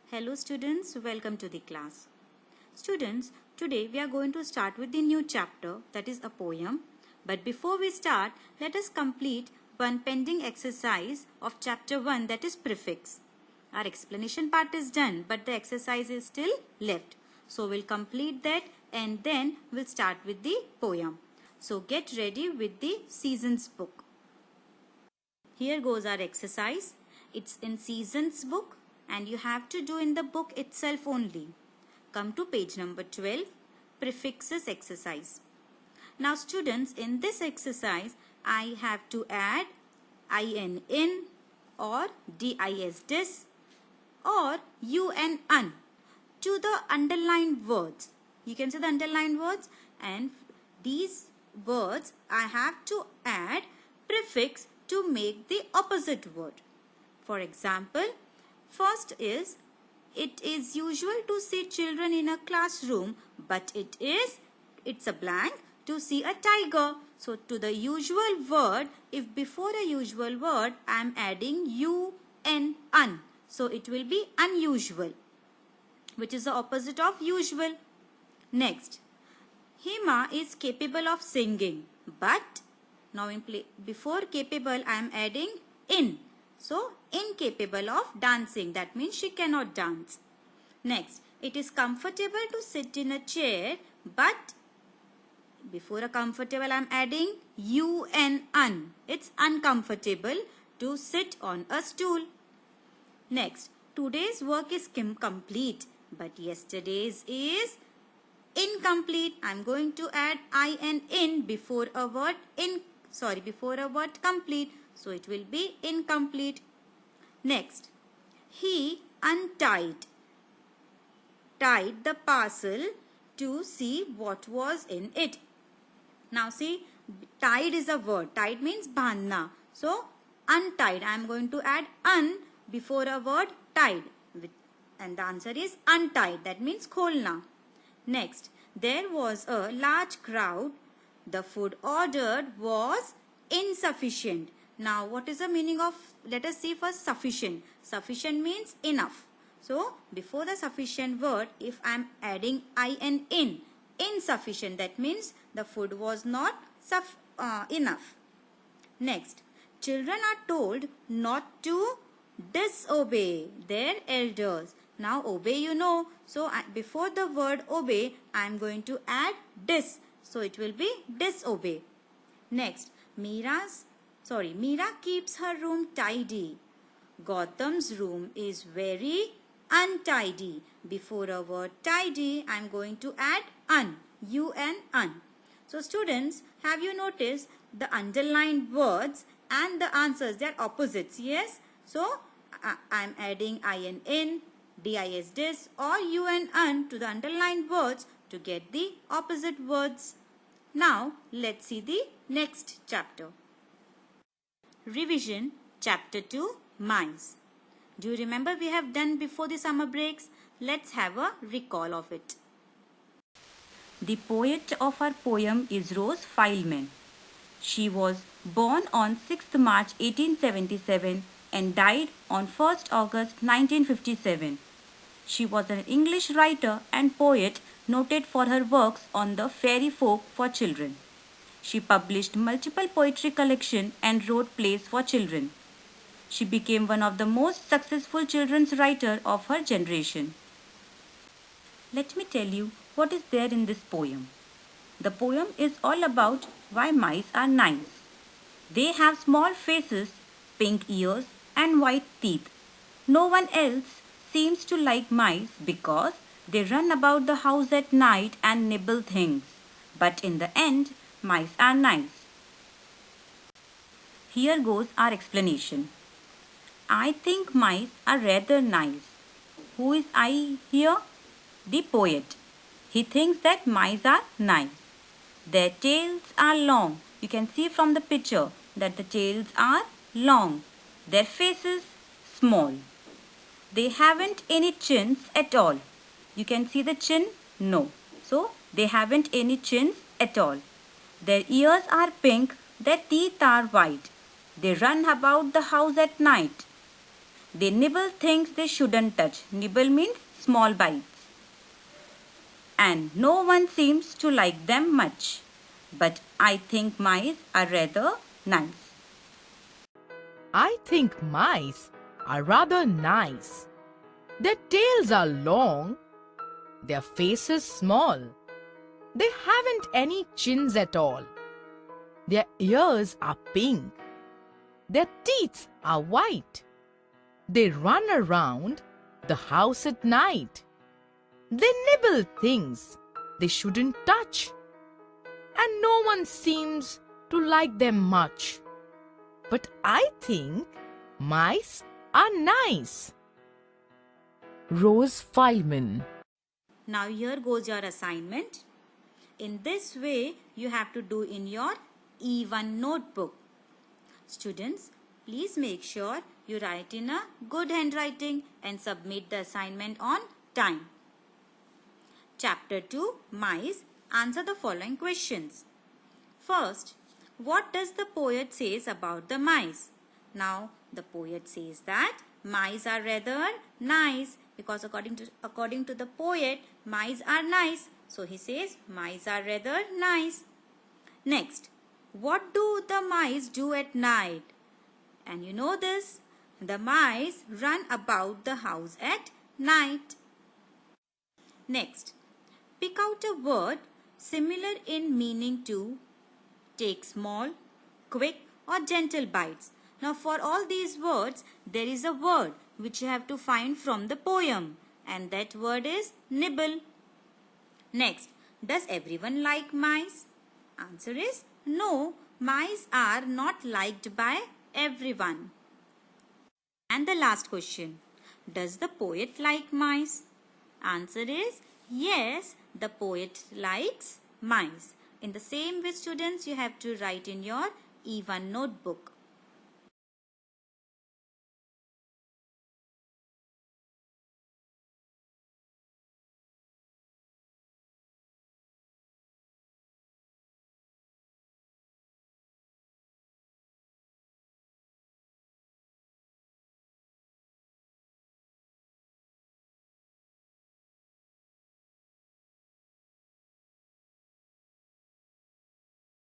Hello students, welcome to the class. Students, today we are going to start with the new chapter, that is a poem. But before we start, let us complete one pending exercise of chapter 1, that is prefix. Our explanation part is done, but the exercise is still left. So we'll complete that and then we'll start with the poem. So get ready with the Seasons book. Here goes our exercise. It's in Seasons book and you have to do in the book itself only. Come to page number 12, prefixes exercise. Now students, in this exercise, I have to add in or dis or un to the underlined words. You can see the underlined words, and these words I have to add prefix to make the opposite word. For example, first is, it is usual to see children in a classroom, but it's a blank, to see a tiger. So to the usual word, if before a usual word I am adding un, so it will be unusual, which is the opposite of usual. Next, Hima is capable of singing, but now before capable I am adding in. So incapable of dancing, that means she cannot dance. Next, it is comfortable to sit in a chair, but before a comfortable I am adding un. It's uncomfortable to sit on a stool. Next, today's work is complete, but yesterday's is incomplete. I am going to add in before a word complete. So it will be incomplete. Next, he tied the parcel to see what was in it. Now see, tied is a word. Tied means bandhna. So untied, I am going to add un before a word tied. And the answer is untied. That means kholna. Next, there was a large crowd. The food ordered was insufficient. Now, what is the meaning of, let us see first, sufficient. Sufficient means enough. So, before the sufficient word, if I am adding in, insufficient, that means the food was not enough. Next, children are told not to disobey their elders. Now, obey you know. So, before the word obey, I am going to add dis. So, it will be disobey. Next, Meera keeps her room tidy. Gautam's room is very untidy. Before a word tidy, I am going to add un. So students, have you noticed the underlined words and the answers, they are opposites, yes? So I am adding in, dis or un to the underlined words to get the opposite words. Now let's see the next chapter. Revision, Chapter 2, Mice. Do you remember we have done before the summer breaks? Let's have a recall of it. The poet of our poem is Rose Fileman. She was born on 6th March 1877 and died on 1st August 1957. She was an English writer and poet noted for her works on the fairy folk for children. She published multiple poetry collections and wrote plays for children. She became one of the most successful children's writers of her generation. Let me tell you what is there in this poem. The poem is all about why mice are nice. They have small faces, pink ears, and white teeth. No one else seems to like mice because they run about the house at night and nibble things. But in the end, mice are nice. Here goes our explanation. I think mice are rather nice. Who is I here? The poet. He thinks that mice are nice. Their tails are long. You can see from the picture that the tails are long. Their faces small. They haven't any chins at all. You can see the chin? No. So, they haven't any chins at all. Their ears are pink, their teeth are white. They run about the house at night. They nibble things they shouldn't touch. Nibble means small bites. And no one seems to like them much. But I think mice are rather nice. I think mice are rather nice. Their tails are long. Their faces small. They haven't any chins at all. Their ears are pink. Their teeth are white. They run around the house at night. They nibble things they shouldn't touch. And no one seems to like them much. But I think mice are nice. Rose Feldman. Now here goes your assignment. In this way, you have to do in your E1 notebook. Students, please make sure you write in a good handwriting and submit the assignment on time. Chapter 2, Mice. Answer the following questions. First, what does the poet says about the mice? Now, the poet says that mice are rather nice because according to the poet, mice are nice. So he says mice are rather nice. Next, what do the mice do at night? And you know this, the mice run about the house at night. Next, pick out a word similar in meaning to take small, quick or gentle bites. Now for all these words, there is a word which you have to find from the poem, and that word is nibble. Next, does everyone like mice? Answer is no, mice are not liked by everyone. And the last question, does the poet like mice? Answer is yes, the poet likes mice. In the same way, students, you have to write in your E1 notebook.